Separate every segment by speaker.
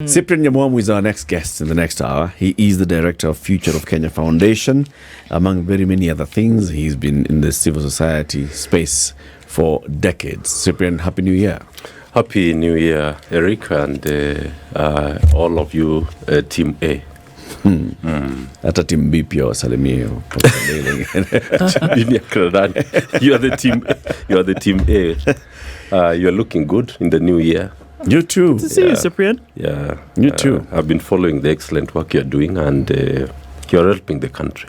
Speaker 1: Cyprian Nyamwamu is our next guest in the next hour. He is the director of Future of Kenya Foundation. Among very many other things, he's been in the civil society space for decades. Cyprian, Happy New Year.
Speaker 2: Happy New Year, Eric, and all of you, Team A.
Speaker 1: Hata Team B pia wasalimie.
Speaker 2: You are the team. You are the Team A. You are looking good in the new year.
Speaker 1: You too.
Speaker 3: Good to see you, Cyprian.
Speaker 2: Yeah,
Speaker 1: you too.
Speaker 2: I've been following the excellent work you're doing, and you're helping the country.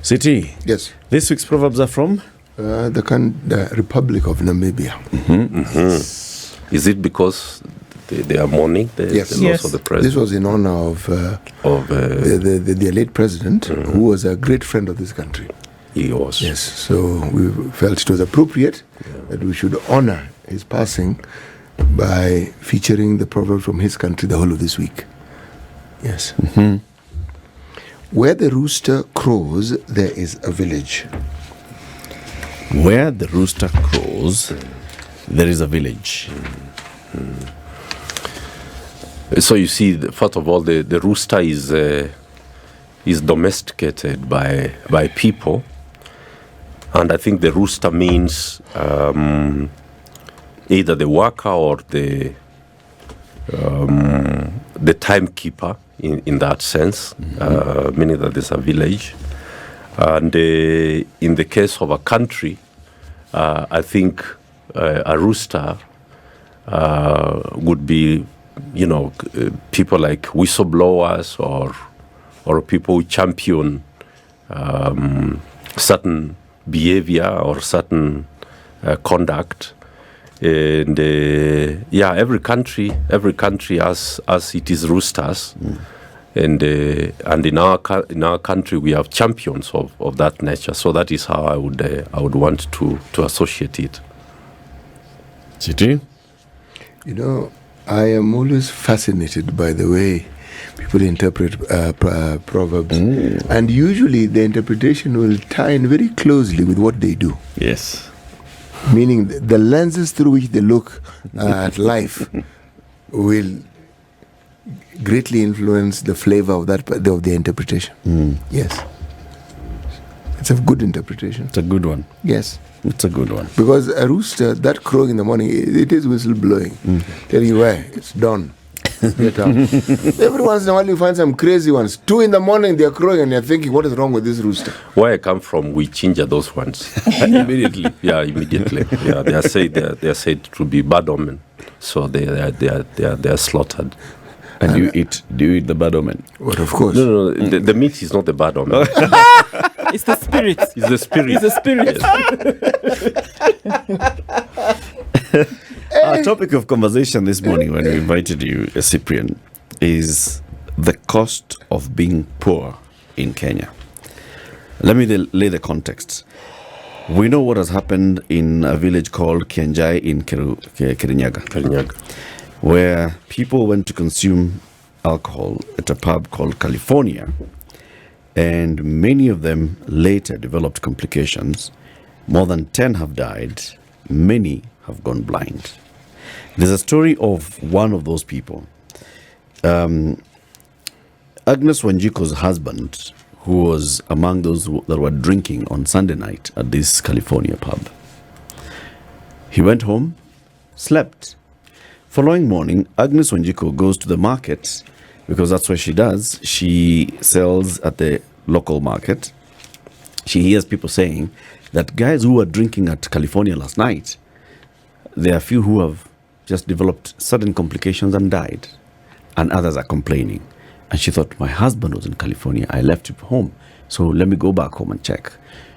Speaker 1: City.
Speaker 4: Yes.
Speaker 1: This week's proverbs are from
Speaker 4: the Republic of Namibia.
Speaker 2: Is it because they are mourning the loss of the president?
Speaker 4: This was in honor of the late president, who was a great friend of this country.
Speaker 2: He was.
Speaker 4: Yes. So we felt it was appropriate that we should honor his passing by featuring the proverb from his country the whole of this week. Yes. Where the rooster crows, there is a village.
Speaker 1: Where the rooster crows, there is a village.
Speaker 2: So you see, first of all, the rooster is domesticated by people, and I think the rooster means either the worker or the timekeeper in that sense, meaning that there's a village. And in the case of a country, I think a rooster would be, people like whistleblowers or people who champion certain behavior or certain conduct. And every country has its roosters, and in our country we have champions of that nature. So that is how I would want to associate it.
Speaker 1: City.
Speaker 4: I am always fascinated by the way people interpret proverbs, and usually the interpretation will tie in very closely with what they do.
Speaker 1: Yes.
Speaker 4: Meaning the lenses through which they look at life will greatly influence the flavor of the interpretation. Yes. It's a good interpretation.
Speaker 1: It's a good one.
Speaker 4: Yes.
Speaker 1: It's a good one.
Speaker 4: Because a rooster, that crowing in the morning, it is whistle blowing. Telling you where, it's done. Get out. Every once in a while you find some crazy ones. 2 in the morning they're crowing and you're thinking, what is wrong with this rooster?
Speaker 2: Where I come from, we change those ones immediately. Yeah, immediately. Yeah, they are said to be bad omen, so they are slaughtered.
Speaker 1: And do you eat the bad omen?
Speaker 4: Well, of course.
Speaker 2: No. The meat is not the bad omen.
Speaker 3: It's the spirit.
Speaker 2: It's the spirit.
Speaker 3: It's the spirit.
Speaker 1: Yes. Our topic of conversation this morning when we invited you, Cyprian, is the cost of being poor in Kenya. Let me lay the context. We know what has happened in a village called Kianjai in Kirinyaga, where people went to consume alcohol at a pub called California, and many of them later developed complications. More than 10 have died. Many have gone blind. There's a story of one of those people. Agnes Wanjiko's husband, who was among those that were drinking on Sunday night at this California pub. He went home, slept. Following morning, Agnes Wanjiko goes to the market because that's what she does. She sells at the local market. She hears people saying that guys who were drinking at California last night, there are a few who have just developed sudden complications and died, and others are complaining. And she thought, my husband was in California, I left him home, so let me go back home and check.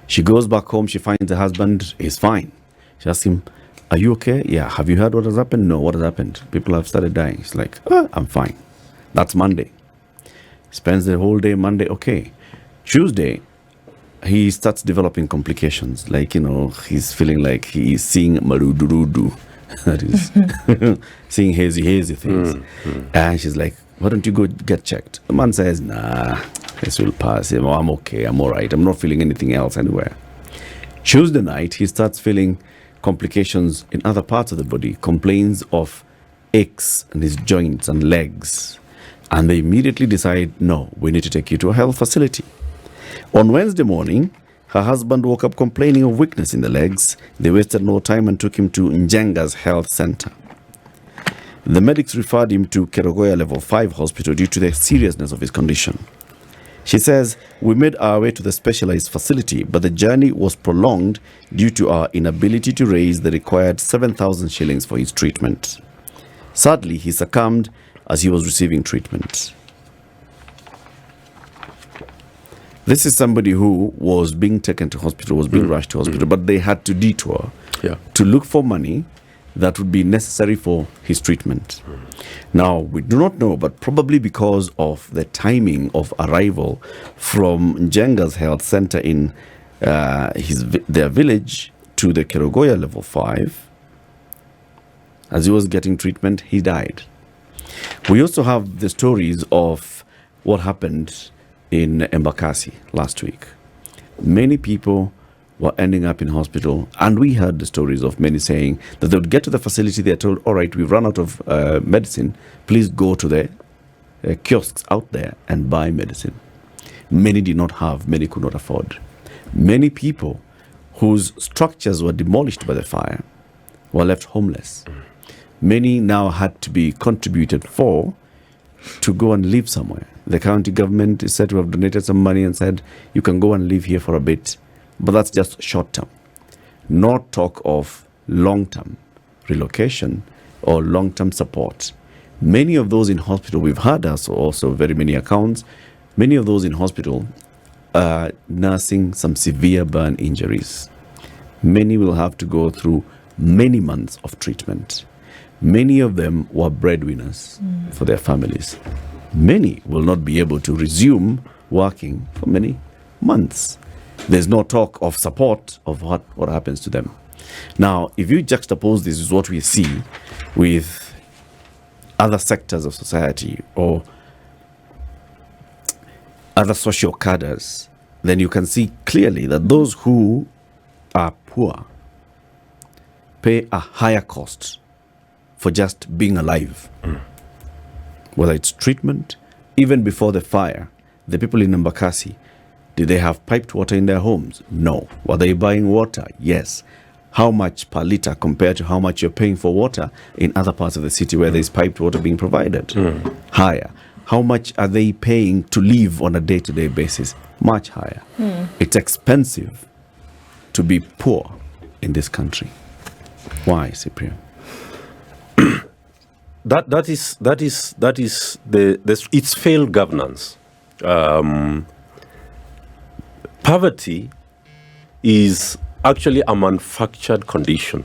Speaker 1: She goes back home, she finds the husband is fine. She asks him, are you okay? Yeah. Have you heard what has happened? No. What has happened? People have started dying. He's like, I'm fine. That's Monday. Spends the whole day Monday, okay. Tuesday, he starts developing complications. Like, he's feeling like he's seeing marudurudu. That is, seeing hazy things. And she's like, why don't you go get checked? The man says, nah, this will pass. I'm okay. I'm all right. I'm not feeling anything else anywhere. Tuesday night, he starts feeling complications in other parts of the body, complains of aches in his joints and legs. And they immediately decide, no, we need to take you to a health facility. On Wednesday morning, her husband woke up complaining of weakness in the legs. They wasted no time and took him to Njenga's health center. The medics referred him to Kerogoya Level 5 hospital due to the seriousness of his condition. She says, we made our way to the specialized facility, but the journey was prolonged due to our inability to raise the required 7,000 shillings for his treatment. Sadly, he succumbed as he was receiving treatment. This is somebody who was being taken to hospital, was being rushed to hospital, but they had to detour to look for money that would be necessary for his treatment. Now, we do not know, but probably because of the timing of arrival from Njenga's health center in their village to the Kerogoya Level 5, as he was getting treatment, he died. We also have the stories of what happened in Embakasi last week. Many people were ending up in hospital, and we heard the stories of many saying that they would get to the facility, they are told, all right, we've run out of medicine, please go to the kiosks out there and buy medicine. Many did not have, many could not afford. Many people whose structures were demolished by the fire were left homeless. Many now had to be contributed for to go and live somewhere. The county government is said to have donated some money and said, you can go and live here for a bit. But that's just short term. Not talk of long term relocation or long term support. Many of those in hospital, we've heard also very many accounts, many of those in hospital are nursing some severe burn injuries. Many will have to go through many months of treatment. Many of them were breadwinners for their families. Many will not be able to resume working for many months. There's no talk of support of what happens to them. Now, if you juxtapose this with what we see with other sectors of society or other social cadres, then you can see clearly that those who are poor pay a higher cost for just being alive. Whether it's treatment, even before the fire, the people in Embakasi, did they have piped water in their homes? No. Were they buying water? Yes. How much per liter compared to how much you're paying for water in other parts of the city where there's piped water being provided? Higher. How much are they paying to live on a day-to-day basis? Much higher. It's expensive to be poor in this country. Why, Cyprian?
Speaker 2: That is it's failed governance. Poverty is actually a manufactured condition.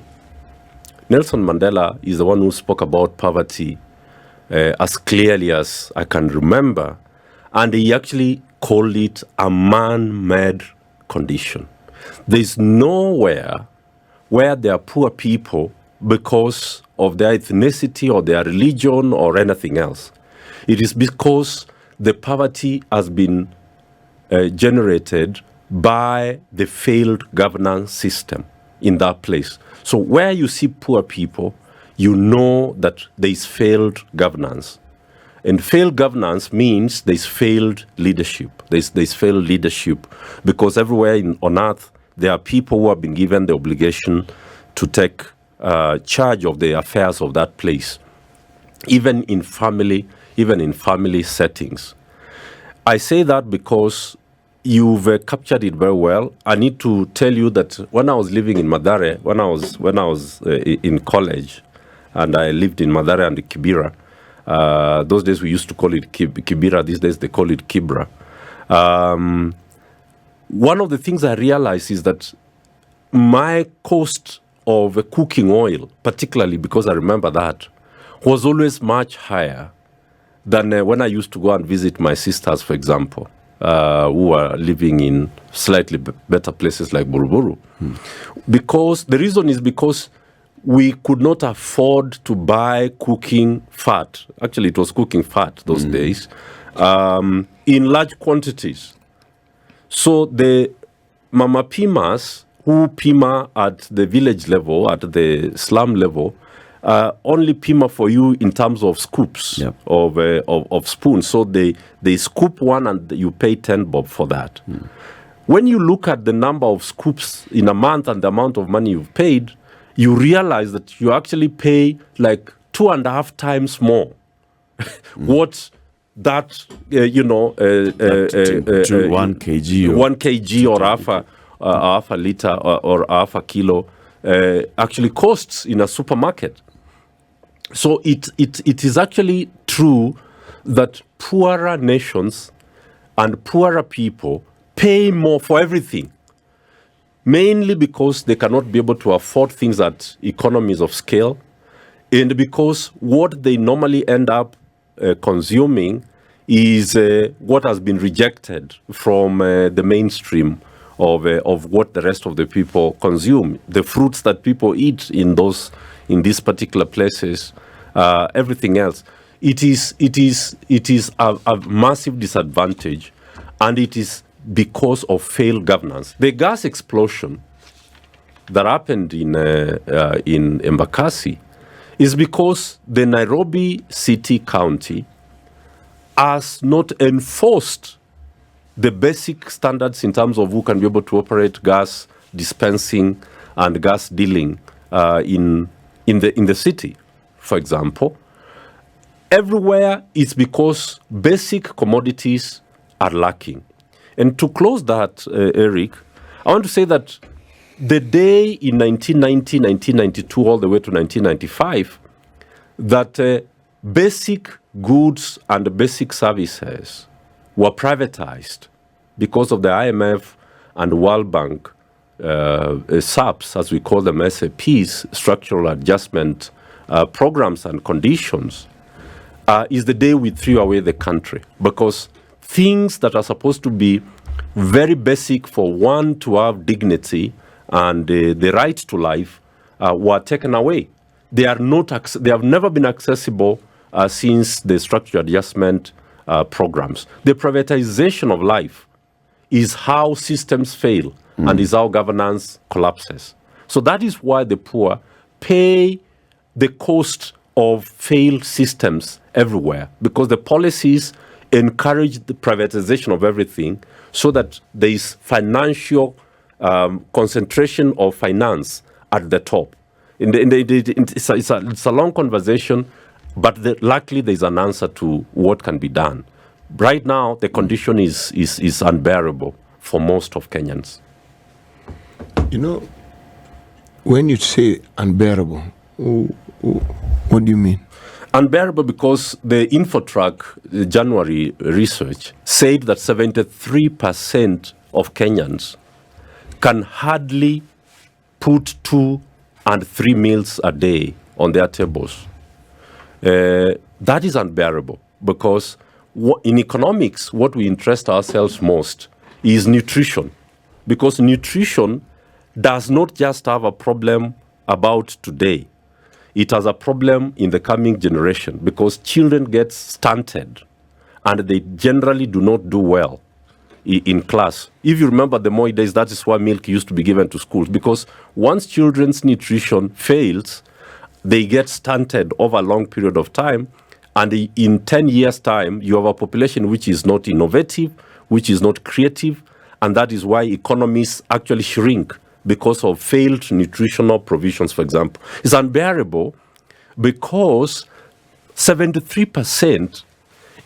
Speaker 2: Nelson Mandela is the one who spoke about poverty as clearly as I can remember, and he actually called it a man-made condition. There's nowhere where there are poor people because of their ethnicity or their religion or anything else. It is because the poverty has been generated by the failed governance system in that place. So where you see poor people, you know that there is failed governance. And failed governance means there's failed leadership. There's failed leadership because everywhere on earth, there are people who have been given the obligation to take charge of the affairs of that place, even in family settings. I say that because you've captured it very well. I need to tell you that when I was living in Mathare, when I was in college, and I lived in Mathare and Kibera. Those days we used to call it Kibera. These days they call it Kibra. One of the things I realized is that my cost of cooking oil, particularly because I remember that, was always much higher than when I used to go and visit my sisters, for example, who are living in slightly better places like Buruburu. Because the reason is because we could not afford to buy cooking fat. Actually, it was cooking fat those days in large quantities. So the Mama Pimas who Pima at the village level, at the slum level, only pima for you in terms of scoops
Speaker 1: Yep.
Speaker 2: of spoons. So they scoop one and you pay 10 bob for that. When you look at the number of scoops in a month and the amount of money you've paid, you realize that you actually pay like 2.5 times more. What that,
Speaker 1: to 1 kg or
Speaker 2: 1 kg or half a liter or half a kilo actually costs in a supermarket. So it is actually true that poorer nations and poorer people pay more for everything, mainly because they cannot be able to afford things at economies of scale, and because what they normally end up consuming is what has been rejected from the mainstream of what the rest of the people consume. The fruits that people eat in these particular places, everything else. It is a massive disadvantage, and it is because of failed governance. The gas explosion that happened in Embakasi is because the Nairobi City County has not enforced the basic standards in terms of who can be able to operate gas dispensing and gas dealing in the city, for example. Everywhere it's because basic commodities are lacking. And to close that, Eric, I want to say that the day in 1990, 1992, all the way to 1995, that basic goods and basic services were privatized because of the IMF and World Bank SAPs, as we call them, SAPs, structural adjustment programs and conditions, is the day we threw away the country, because things that are supposed to be very basic for one to have dignity and the right to life were taken away. They have never been accessible since the structural adjustment programs. The privatization of life is how systems fail and is how governance collapses. So that is why the poor pay the cost of failed systems everywhere, because the policies encourage the privatization of everything so that there is financial concentration of finance at the top. It's a long conversation, but luckily there's an answer to what can be done. Right now, the condition is unbearable for most of Kenyans.
Speaker 4: You know, when you say unbearable, what do you mean?
Speaker 2: Unbearable because the Infotrack January research said that 73% of Kenyans can hardly put 2 and 3 meals a day on their tables. That is unbearable because in economics, what we interest ourselves most is nutrition, because nutrition does not just have a problem about today. It has a problem in the coming generation, because children get stunted and they generally do not do well in class. If you remember the Moi days, that is why milk used to be given to schools, because once children's nutrition fails, they get stunted over a long period of time, and in 10 years' time, you have a population which is not innovative, which is not creative, and that is why economies actually shrink because of failed nutritional provisions, for example. It's unbearable because 73%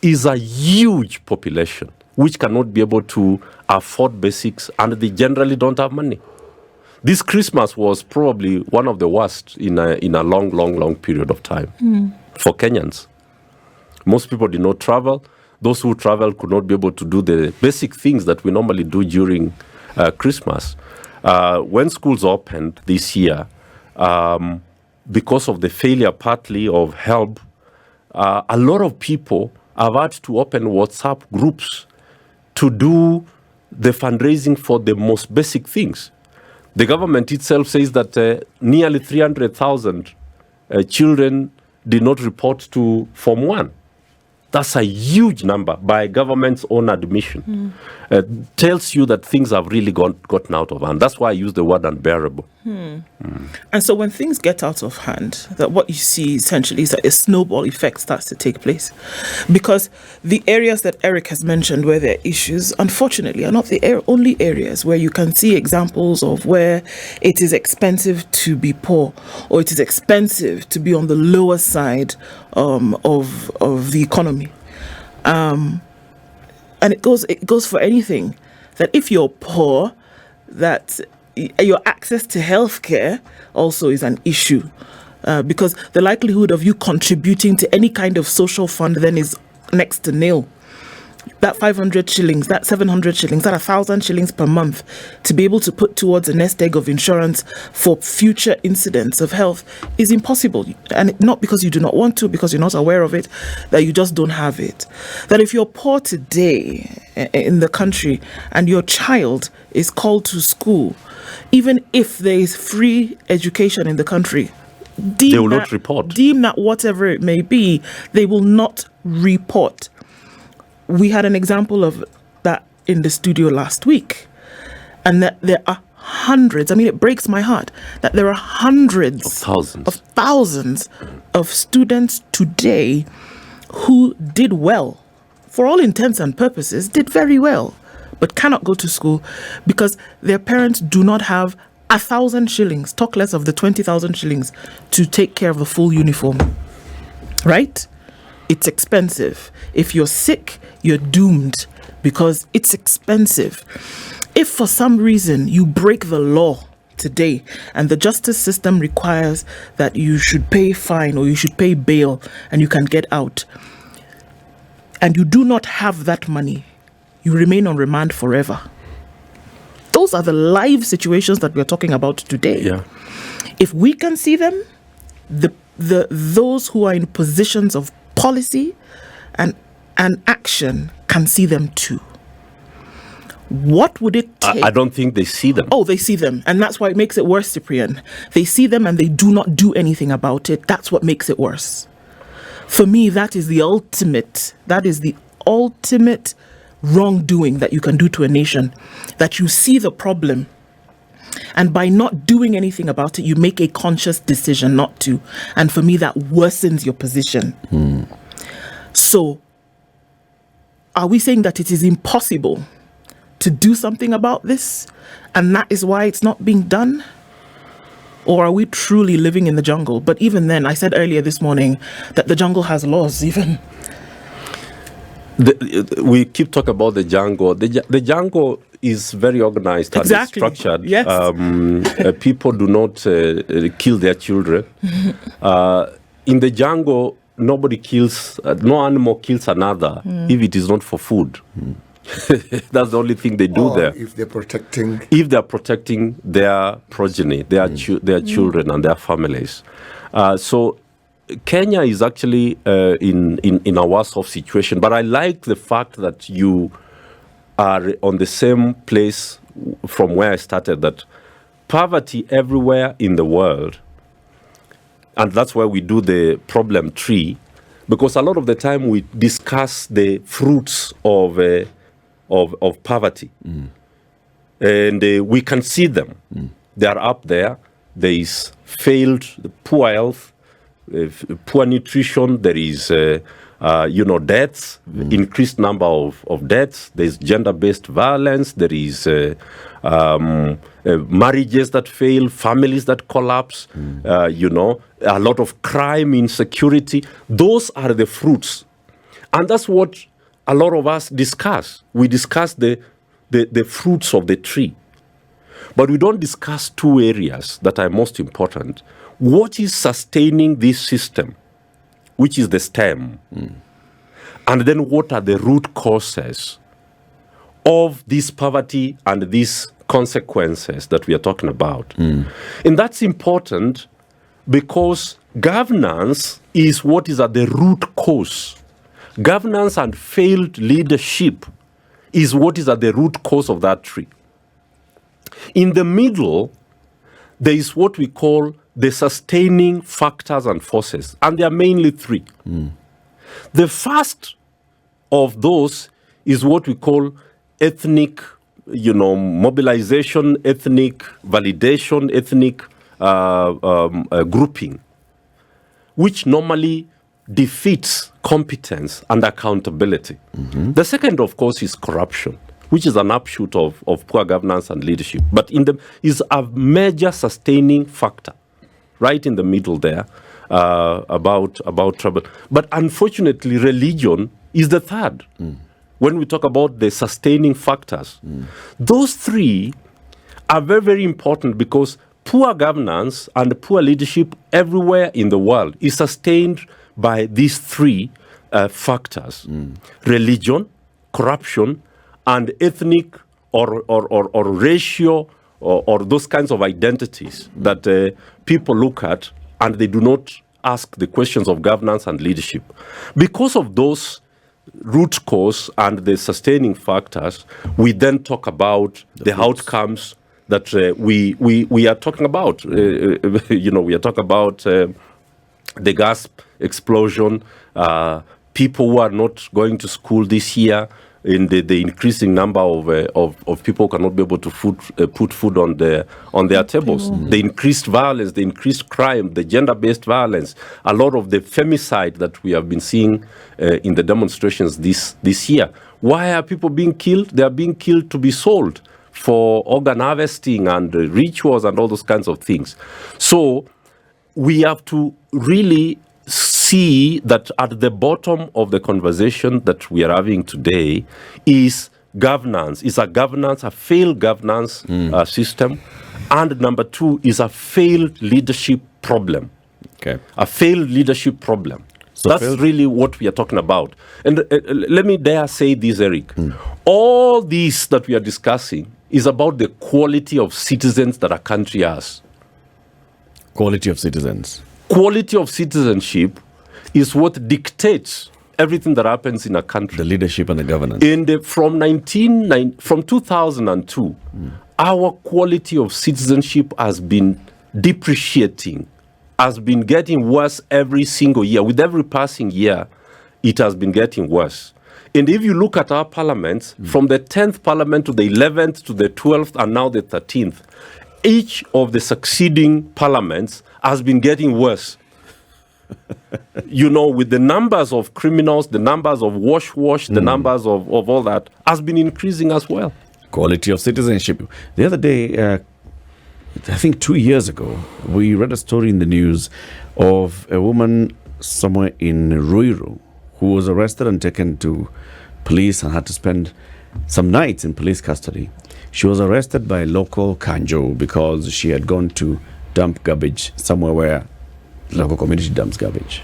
Speaker 2: is a huge population which cannot be able to afford basics, and they generally don't have money. This Christmas was probably one of the worst in a long period of time for Kenyans. Most people did not travel. Those who traveled could not be able to do the basic things that we normally do during Christmas. When schools opened this year, because of the failure partly of help, a lot of people have had to open WhatsApp groups to do the fundraising for the most basic things. The government itself says that nearly 300,000 children did not report to Form 1. That's a huge number by government's own admission. Tells you that things have really gotten out of hand. That's why I use the word unbearable.
Speaker 3: And so when things get out of hand, that what you see essentially is that a snowball effect starts to take place. Because the areas that Eric has mentioned where there are issues, unfortunately, are not the only areas where you can see examples of where it is expensive to be poor, or it is expensive to be on the lower side of the economy. And it goes for anything. That if you're poor, that your access to healthcare also is an issue, because the likelihood of you contributing to any kind of social fund then is next to nil. That 500 shillings, that 700 shillings, that 1,000 shillings per month to be able to put towards a nest egg of insurance for future incidents of health is impossible. And not because you do not want to, because you're not aware of it, that you just don't have it. That if you're poor today in the country and your child is called to school, even if there is free education in the country,
Speaker 2: they will not report.
Speaker 3: Deem that whatever it may be, they will not report. We had an example of that in the studio last week, and that there are hundreds, I mean, it breaks my heart that there are hundreds of thousands of students today who did well, for all intents and purposes, did very well, but cannot go to school because their parents do not have 1,000 shillings, talk less of the 20,000 shillings, to take care of the full uniform. Right? It's expensive. If you're sick, you're doomed because it's expensive. If for some reason you break the law today and the justice system requires that you should pay fine or you should pay bail and you can get out, and you do not have that money, you remain on remand forever. Those are the live situations that we're talking about today.
Speaker 2: Yeah.
Speaker 3: If we can see them, those who are in positions of policy and action can see them too. What would it take?
Speaker 2: I don't think they see them.
Speaker 3: Oh, they see them. And that's why it makes it worse, Cyprian. They see them and they do not do anything about it. That's what makes it worse. For me, that is the ultimate wrongdoing that you can do to a nation. That you see the problem, and by not doing anything about it, you make a conscious decision not to. And for me, that worsens your position. So, are we saying that it is impossible to do something about this, and that is why it's not being done? Or are we truly living in the jungle? But even then, I said earlier this morning that the jungle has laws even.
Speaker 2: We keep talking about the jungle. The jungle is very organized and structured.
Speaker 3: Yes.
Speaker 2: People do not kill their children. In the jungle, nobody kills, no animal kills another if it is not for food. That's the only thing they do there.
Speaker 4: If they're protecting
Speaker 2: their progeny, their children and their families. So Kenya is actually in a worse off situation. But I like the fact that you are on the same place from where I started, that poverty everywhere in the world, and that's why we do the problem tree, because a lot of the time we discuss the fruits of poverty. And we can see them. They are up there. There is failed, poor health, poor nutrition. There is, deaths, increased number of deaths. There is gender-based violence. There is marriages that fail, families that collapse, a lot of crime, insecurity. Those are the fruits. And that's what a lot of us discuss. We discuss the fruits of the tree. But we don't discuss two areas that are most important. What is sustaining this system, which is the stem? And then what are the root causes of this poverty and these consequences that we are talking about? And that's important because governance is what is at the root cause. Governance and failed leadership is what is at the root cause of that tree. In the middle, there is what we call the sustaining factors and forces, and there are mainly three. The first of those is what we call ethnic, mobilization, ethnic validation, ethnic grouping, which normally defeats competence and accountability. The second, of course, is corruption, which is an offshoot of poor governance and leadership, but is a major sustaining factor, right in the middle there, about trouble. But unfortunately, religion is the third. When we talk about the sustaining factors, those three are very, very important, because poor governance and poor leadership everywhere in the world is sustained by these three factors: religion, corruption, and ethnic or racial or those kinds of identities that people look at, and they do not ask the questions of governance and leadership. Because of those root cause and the sustaining factors, we then talk about the outcomes that we are talking about. We are talking about the gas explosion, people who are not going to school this year, in the increasing number of people who cannot be able to put food on their tables, the increased violence, the increased crime, the gender-based violence, a lot of the femicide that we have been seeing in the demonstrations this year. Why are people being killed? They are being killed to be sold for organ harvesting and rituals and all those kinds of things. So we have to really see that at the bottom of the conversation that we are having today is governance. Is a failed governance system. And number two is a failed leadership problem.
Speaker 1: Okay.
Speaker 2: A failed leadership problem.
Speaker 1: So
Speaker 2: that's really what we are talking about. And let me dare say this, Eric. All this that we are discussing is about the quality of citizens that a country has.
Speaker 1: Quality of citizens.
Speaker 2: Quality of citizenship is what dictates everything that happens in a country.
Speaker 1: The leadership and the governance.
Speaker 2: From 2002, our quality of citizenship has been depreciating, has been getting worse every single year. With every passing year, it has been getting worse. And if you look at our parliaments, from the 10th parliament to the 11th to the 12th and now the 13th, each of the succeeding parliaments has been getting worse. With the numbers of criminals, the numbers of wash, the numbers of all that has been increasing as well.
Speaker 1: Quality of citizenship. The other day, I think 2 years ago, we read a story in the news of a woman somewhere in Ruiru who was arrested and taken to police and had to spend some nights in police custody. She was arrested by a local kanjo because she had gone to dump garbage somewhere where local community dumps garbage.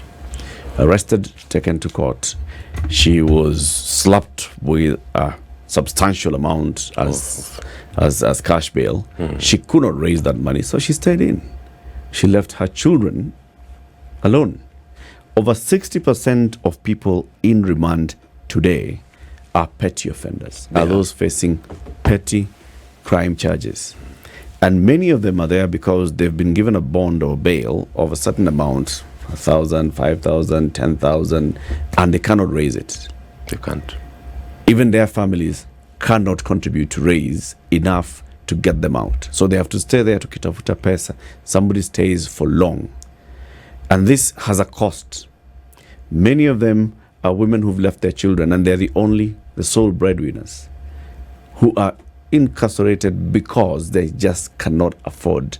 Speaker 1: Arrested, taken to court. She was slapped with a substantial amount as cash bail. She could not raise that money, so she stayed in. She left her children alone. Over 60% of people in remand today are petty offenders, are those facing petty crime charges. And many of them are there because they've been given a bond or bail of a certain amount, 1,000, 5,000, 10,000, and they cannot raise it.
Speaker 2: They can't.
Speaker 1: Even their families cannot contribute to raise enough to get them out. So they have to stay there to kitafuta pesa. Somebody stays for long. And this has a cost. Many of them are women who've left their children, and they're the sole breadwinners who are incarcerated because they just cannot afford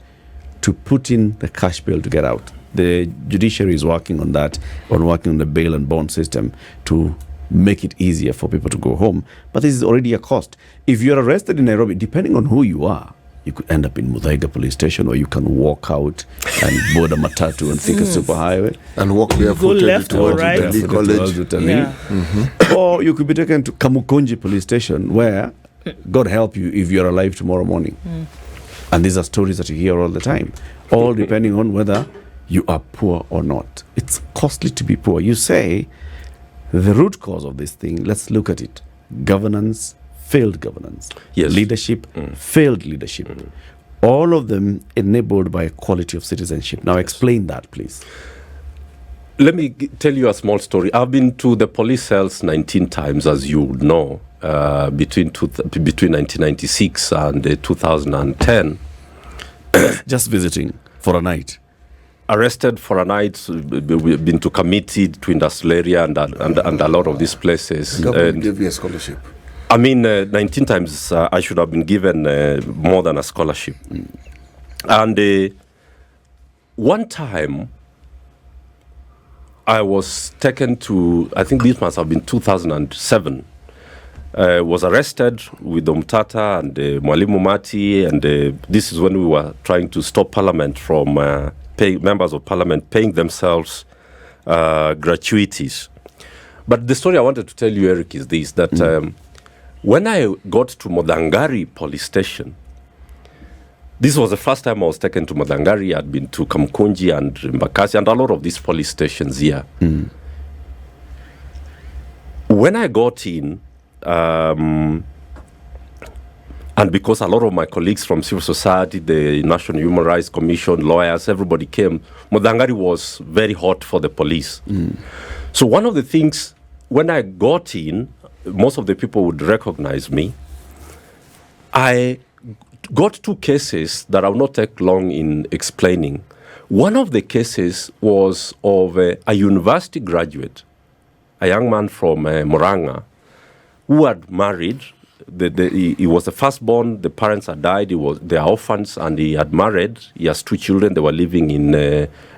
Speaker 1: to put in the cash bill to get out. The judiciary is working on that, working on the bail and bond system to make it easier for people to go home. But this is already a cost. If you're arrested in Nairobi, depending on who you are, you could end up in Muthaiga police station, or you can walk out and board a matatu and take a superhighway.
Speaker 4: And walk barefooted
Speaker 3: left or
Speaker 4: towards
Speaker 3: right.
Speaker 4: Utalii College.
Speaker 3: Yeah.
Speaker 1: Or you could be taken to Kamukunji police station, where, God help you if you're alive tomorrow morning. And these are stories that you hear all the time, all depending on whether you are poor or not. It's costly to be poor. You say, the root cause of this thing, let's look at it. Governance, failed governance.
Speaker 2: Yes.
Speaker 1: Leadership, failed leadership. All of them enabled by quality of citizenship. Now explain that, please.
Speaker 2: Let me tell you a small story. I've been to the police cells 19 times, as you would know, between 1996 and 2010.
Speaker 1: Just visiting for a night.
Speaker 2: Arrested for a night, we've been to committee, to industrial area, and a lot of these places.
Speaker 4: Government gave you a scholarship.
Speaker 2: I mean, 19 times I should have been given more than a scholarship. And one time, I was taken to, I think this must have been 2007. Was arrested with Omtata and Mwalimu Mati, and this is when we were trying to stop Parliament from members of Parliament paying themselves gratuities. But the story I wanted to tell you, Eric, is this, that when I got to Modangari police station, this was the first time I was taken to Modangari. I'd been to Kamkunji and Mbakasi and a lot of these police stations here. When I got in, and because a lot of my colleagues from civil society, the National Human Rights Commission, lawyers, everybody came, Modangari was very hot for the police. So one of the things, when I got in, most of the people would recognize me. I got two cases that I will not take long in explaining. One of the cases was of a university graduate, a young man from Moranga, who had married. He was the firstborn. The parents had died. They are orphans, and he had married. He has two children. They were living in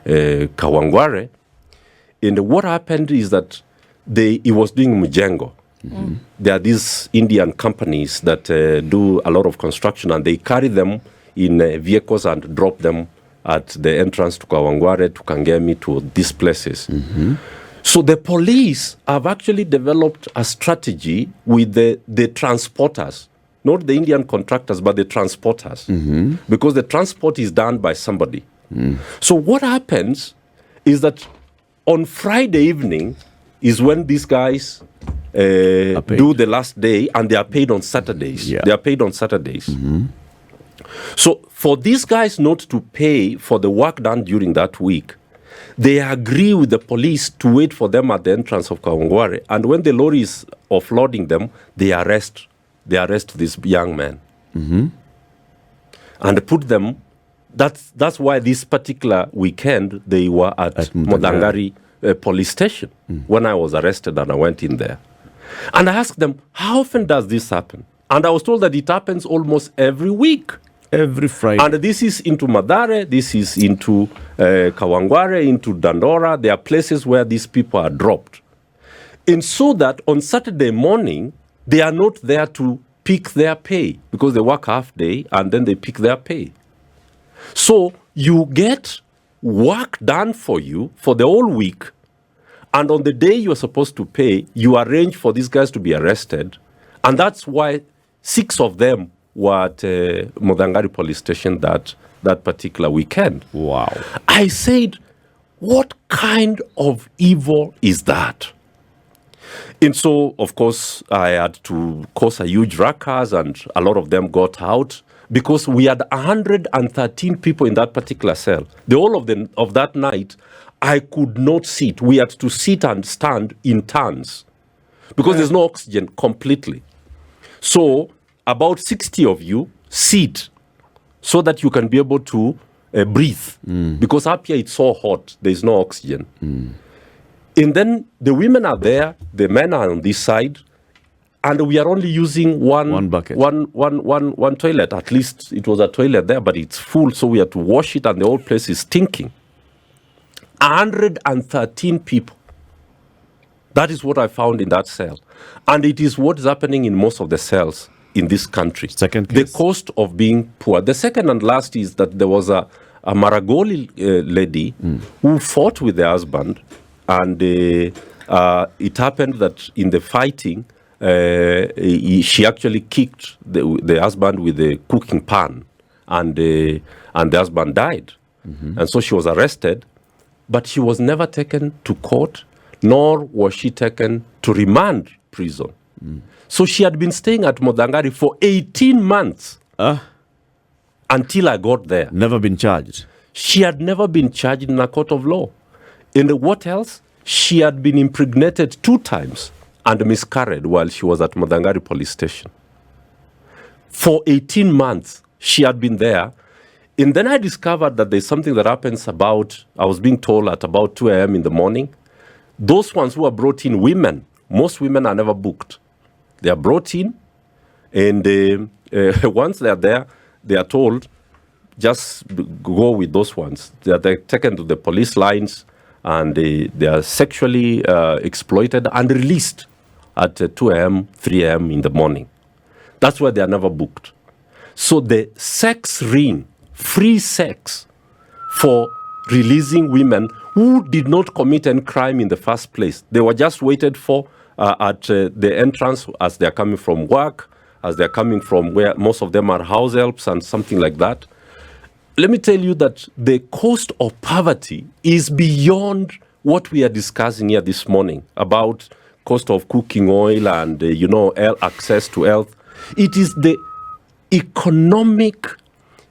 Speaker 2: Kawangware. And what happened is that he was doing mujengo. There are these Indian companies that do a lot of construction, and they carry them in vehicles and drop them at the entrance to Kawangware, to Kangemi, to these places. So the police have actually developed a strategy with the transporters, not the Indian contractors, but the transporters, because the transport is done by somebody. So what happens is that on Friday evening is when these guys do the last day, and they are paid on Saturdays. They are paid on Saturdays. So for these guys not to pay for the work done during that week, they agree with the police to wait for them at the entrance of Kawangware, and when the lorry is offloading them, they arrest this young man and put them. That's why this particular weekend they were at Modangari police station when I was arrested, and I went in there. And I asked them, how often does this happen? And I was told that it happens almost every week.
Speaker 1: Every Friday.
Speaker 2: And this is into Madare, this is into Kawangware, into Dandora. There are places where these people are dropped. And so that on Saturday morning, they are not there to pick their pay, because they work half day and then they pick their pay. So you get work done for you for the whole week, and on the day you are supposed to pay, you arrange for these guys to be arrested. And that's why 6 of them were at Modangari police station that particular weekend.
Speaker 1: Wow.
Speaker 2: I said, what kind of evil is that? And so, of course, I had to cause a huge ruckus, and a lot of them got out, because we had 113 people in that particular cell. The whole of that night, I could not sit. We had to sit and stand in turns, because there's no oxygen completely. So about 60 of you sit so that you can be able to breathe, because up here it's so hot, there's no oxygen. And then the women are there, the men are on this side, and we are only using one
Speaker 1: bucket,
Speaker 2: one toilet. At least it was a toilet there, but it's full, so we have to wash it, and the whole place is stinking. 113 people. That is what I found in that cell. And it is what is happening in most of the cells in this country.
Speaker 1: Second case.
Speaker 2: The cost of being poor. The second and last is that there was a Maragoli lady who fought with her husband, and it happened that in the fighting, she actually kicked the husband with a cooking pan, and the husband died. And so she was arrested, but she was never taken to court, nor was she taken to remand prison. So she had been staying at Modangari for 18 months until I got there.
Speaker 1: Never been charged.
Speaker 2: She had never been charged in a court of law. And what else? She had been impregnated 2 times and miscarried while she was at Madangari police station. For 18 months, she had been there. And then I discovered that there's something that happens about, I was being told at about 2 a.m. in the morning. Those ones who are brought in, women, most women are never booked. They are brought in, and once they are there, they are told, just go with those ones. They're taken to the police lines, and they are sexually exploited and released at 2 a.m., 3 a.m. in the morning. That's why they are never booked. So the sex ring, free sex for releasing women who did not commit any crime in the first place. They were just waited for at the entrance as they're coming from work, as they're coming from where most of them are house helps and something like that. Let me tell you that the cost of poverty is beyond what we are discussing here this morning about cost of cooking oil and, access to health. It is the economic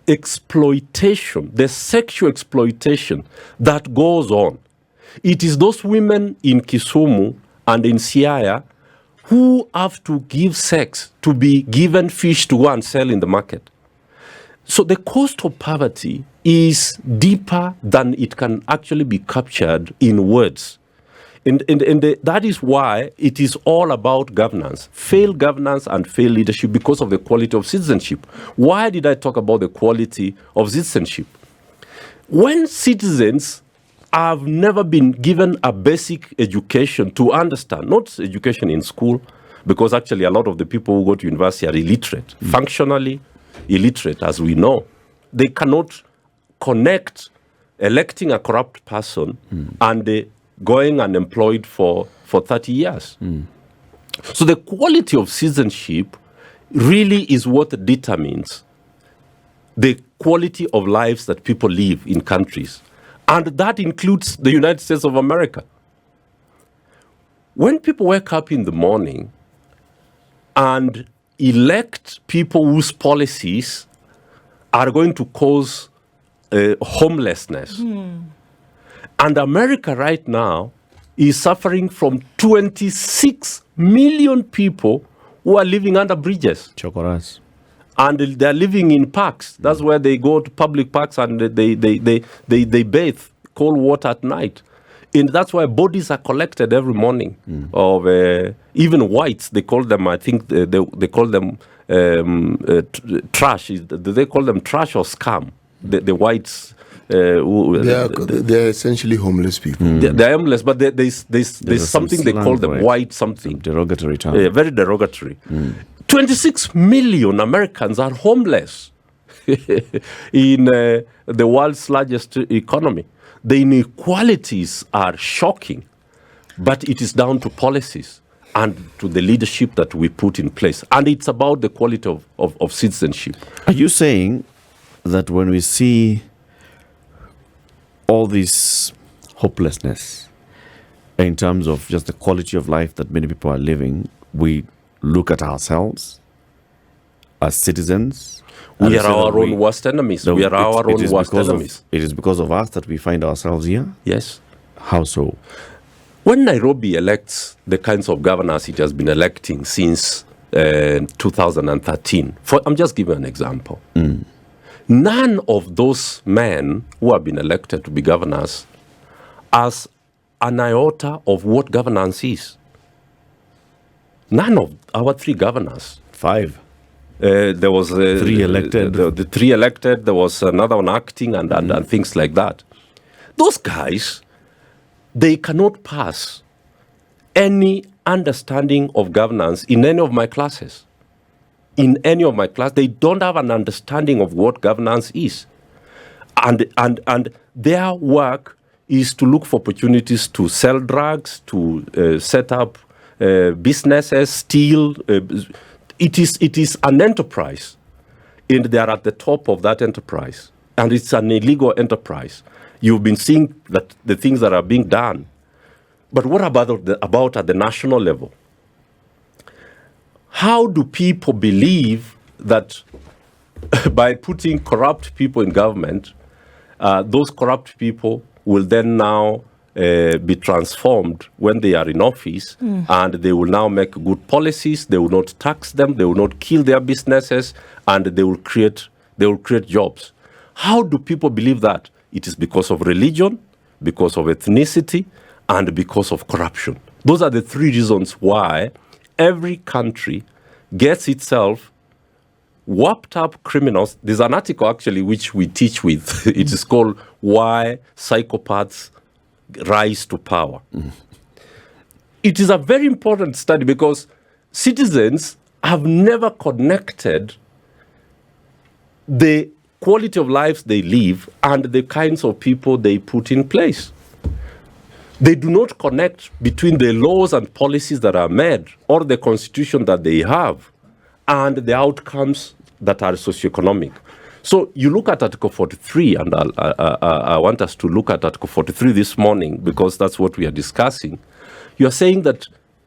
Speaker 2: exploitation, the sexual exploitation that goes on. It is those women in Kisumu and in Siaya who have to give sex to be given fish to go and sell in the market. So the cost of poverty is deeper than it can actually be captured in words. And that is why it is all about governance, failed governance and failed leadership because of the quality of citizenship. Why did I talk about the quality of citizenship? When citizens have never been given a basic education to understand, not education in school, because actually a lot of the people who go to university are illiterate, functionally illiterate, as we know. They cannot connect electing a corrupt person and going unemployed for 30 years. So the quality of citizenship really is what determines the quality of lives that people live in countries. And that includes the United States of America. When people wake up in the morning and elect people whose policies are going to cause homelessness, and America right now is suffering from 26 million people who are living under bridges.
Speaker 1: Chokoras.
Speaker 2: And they're living in parks. That's where they go to public parks and they bathe cold water at night. And that's why bodies are collected every morning of even whites. They call them, I think they call them trash. Do they call them trash or scum? The whites.
Speaker 4: They're essentially homeless people.
Speaker 2: They're homeless, but there's something they call them white something.
Speaker 1: Some derogatory term.
Speaker 2: Very derogatory. 26 million Americans are homeless in the world's largest economy. The inequalities are shocking, but it is down to policies and to the leadership that we put in place. And it's about the quality of citizenship.
Speaker 1: Are you saying that when we see all this hopelessness in terms of just the quality of life that many people are living, we look at ourselves as citizens?
Speaker 2: We are our own worst enemies. We are our own worst enemies.
Speaker 1: It is because of us that we find ourselves here?
Speaker 2: Yes.
Speaker 1: How so?
Speaker 2: When Nairobi elects the kinds of governors it has been electing since 2013, I'm just giving an example. None of those men who have been elected to be governors has an iota of what governance is. None of our 3 governors.
Speaker 1: 5.
Speaker 2: There was
Speaker 1: 3 elected.
Speaker 2: The 3 elected. There was another one acting and things like that. Those guys, they cannot pass any understanding of governance in any of my classes. In any of my class, they don't have an understanding of what governance is. And their work is to look for opportunities to sell drugs, to set up businesses, steal. It is an enterprise, and they are at the top of that enterprise. And it's an illegal enterprise. You've been seeing that the things that are being done. But what about at the national level? How do people believe that by putting corrupt people in government, those corrupt people will then now be transformed when they are in office, and they will now make good policies. They will not tax them. They will not kill their businesses, and they will create jobs. How do people believe that? It is because of religion, because of ethnicity, and because of corruption. Those are the three reasons why every country gets itself warped up criminals. There's an article actually which we teach with. It is called Why Psychopaths Rise to Power. It is a very important study because citizens have never connected the quality of lives they live and the kinds of people they put in place. They do not connect between the laws and policies that are made or the constitution that they have and the outcomes that are socioeconomic. So you look at Article 43, and I want us to look at Article 43 this morning because that's what we are discussing. You are saying that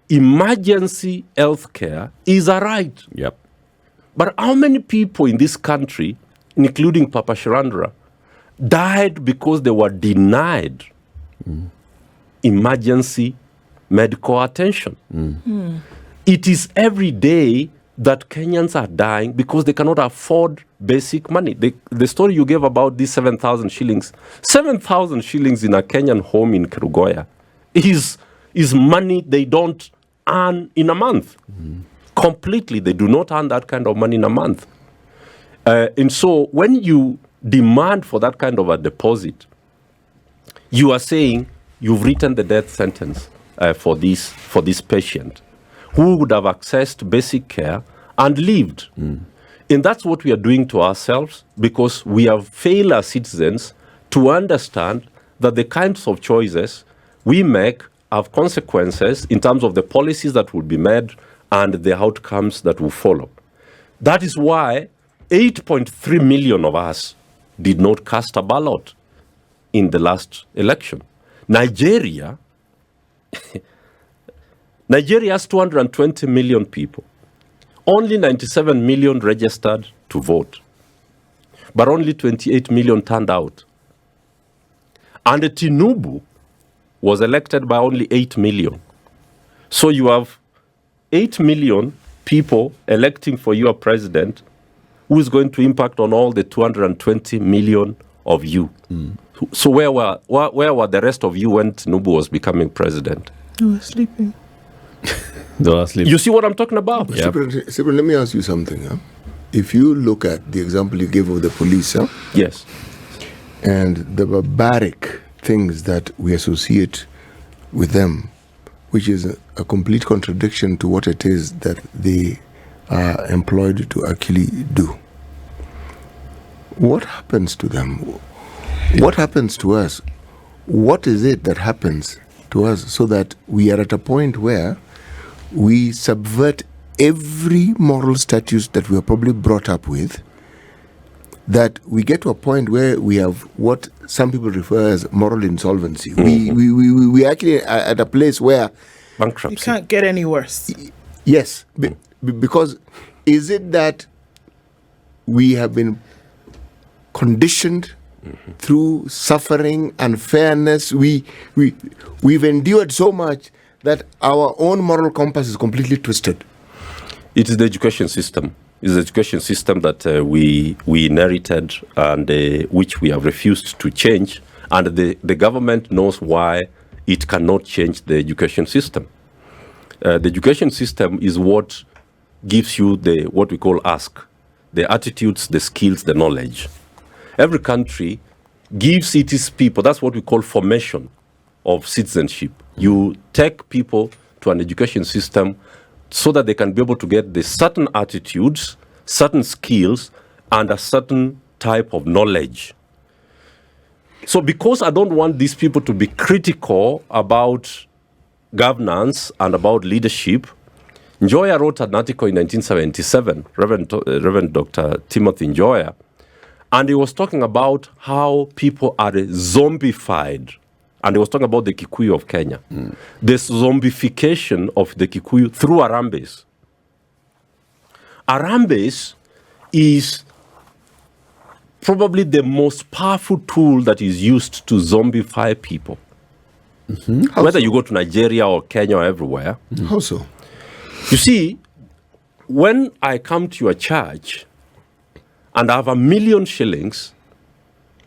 Speaker 2: emergency health care is a right.
Speaker 1: Yep.
Speaker 2: But how many people in this country, including Papa Shirandra, died because they were denied emergency medical attention? It is every day that Kenyans are dying because they cannot afford basic money. The story you gave about these 7,000 shillings, 7,000 shillings in a Kenyan home in Kerugoya is money they don't earn in a month. Completely, they do not earn that kind of money in a month. And so when you demand for that kind of a deposit, you are saying you've written the death sentence for this patient who would have accessed basic care and lived. And that's what we are doing to ourselves because we have failed as citizens to understand that the kinds of choices we make have consequences in terms of the policies that will be made and the outcomes that will follow. That is why 8.3 million of us did not cast a ballot in the last election. Nigeria has 220 million people. Only 97 million registered to vote, but only 28 million turned out. And Tinubu was elected by only 8 million. So you have 8 million people electing for your president who is going to impact on all the 220 million of you. So where were the rest of you when Tinubu was becoming president?
Speaker 3: They were sleeping.
Speaker 1: They were asleep.
Speaker 2: You see what I'm talking about?
Speaker 1: Yep.
Speaker 4: Cyprian, let me ask you something. Huh? If you look at the example you gave of the police,
Speaker 2: Yes.
Speaker 4: and the barbaric things that we associate with them, which is a complete contradiction to what it is that they are employed to actually do. What happens to them? What happens to us? What is it that happens to us so that we are at a point where we subvert every moral status that we are probably brought up with, that we get to a point where we have what some people refer as moral insolvency. We actually are at a place where
Speaker 2: Bankruptcy.
Speaker 3: It can't get any worse.
Speaker 4: yes, because is it that we have been conditioned through suffering, unfairness? We've endured so much that our own moral compass is completely twisted.
Speaker 2: It is the education system. It's the education system that we inherited and which we have refused to change. And the government knows why it cannot change the education system. The education system is what gives you what we call ask, the attitudes, the skills, the knowledge. Every country gives its people, that's what we call formation of citizenship. You take people to an education system so that they can be able to get the certain attitudes, certain skills, and a certain type of knowledge. So because I don't want these people to be critical about governance and about leadership, Njoya wrote an article in 1977, Reverend Dr. Timothy Njoya, and he was talking about how people are zombified. And he was talking about the Kikuyu of Kenya. The zombification of the Kikuyu through Harambes. Harambes is probably the most powerful tool that is used to zombify people. Whether you go to Nigeria or Kenya or everywhere.
Speaker 4: How so?
Speaker 2: You see, when I come to your church and I have 1 million shillings,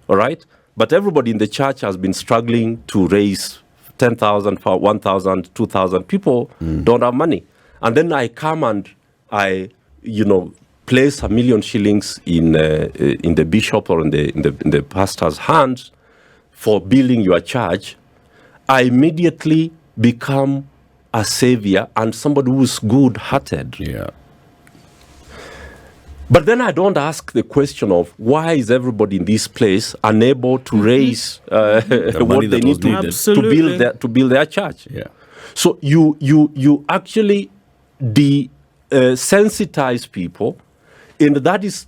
Speaker 2: all right, but everybody in the church has been struggling to raise 10,000, 1,000, 2,000. People don't have money. And then I come and I, place 1 million shillings in the bishop or in the pastor's hands for building your church. I immediately become a savior and somebody who's good-hearted.
Speaker 1: Yeah.
Speaker 2: But then I don't ask the question of why is everybody in this place unable to raise what they need to build their church.
Speaker 1: Yeah.
Speaker 2: So you actually desensitize people, and that is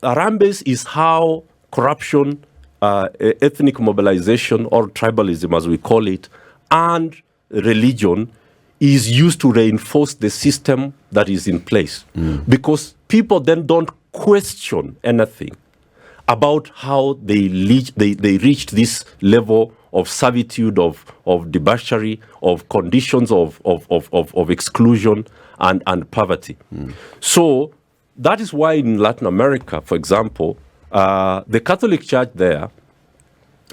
Speaker 2: Harambee is how corruption, ethnic mobilization, or tribalism as we call it, and religion is used to reinforce the system that is in place. Because people then don't question anything about how they reached this level of servitude, of debauchery, of conditions of exclusion and poverty. So that is why in Latin America, for example, the Catholic Church there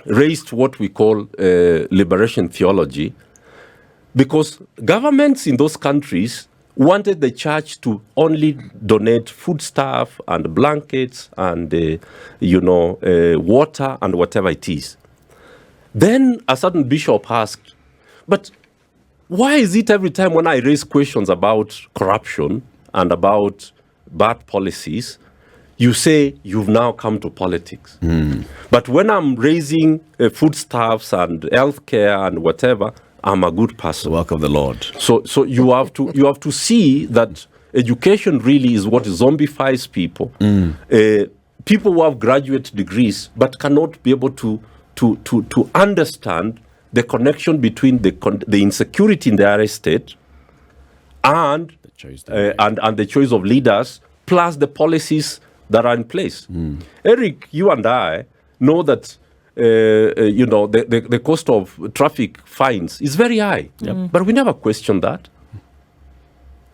Speaker 2: raised what we call liberation theology, because governments in those countries wanted the church to only donate foodstuff and blankets and water and whatever it is. Then a certain bishop asked, but why is it every time when I raise questions about corruption and about bad policies, you say you've now come to politics? But when I'm raising foodstuffs and healthcare and whatever, I'm a good person.
Speaker 1: The work of the Lord.
Speaker 2: So you have to see that education really is what zombifies people. People who have graduate degrees but cannot be able to understand the connection between the insecurity in their estate and the choice of leaders plus the policies that are in place. Eric, you and I know that the cost of traffic fines is very high, but we never question that.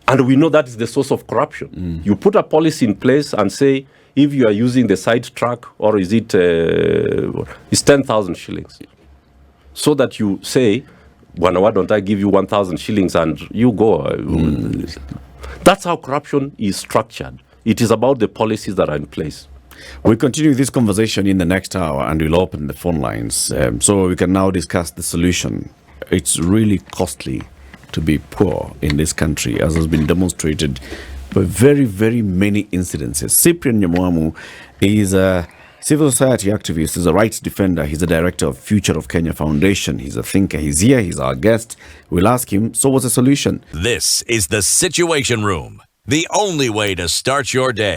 Speaker 2: And we know that is the source of corruption. You put a policy in place and say, if you are using the side track, or is it it's 10,000 shillings. So that you say, why don't I give you 1,000 shillings and you go. That's how corruption is structured. It is about the policies that are in place.
Speaker 1: We'll continue this conversation in the next hour and we'll open the phone lines so we can now discuss the solution. It's really costly to be poor in this country, as has been demonstrated by very, very many incidences. Cyprian Nyamwamu is a civil society activist, he's a rights defender, he's the director of Future of Kenya Foundation, he's a thinker, he's here, he's our guest. We'll ask him, so what's the solution?
Speaker 5: This is the Situation Room, the only way to start your day.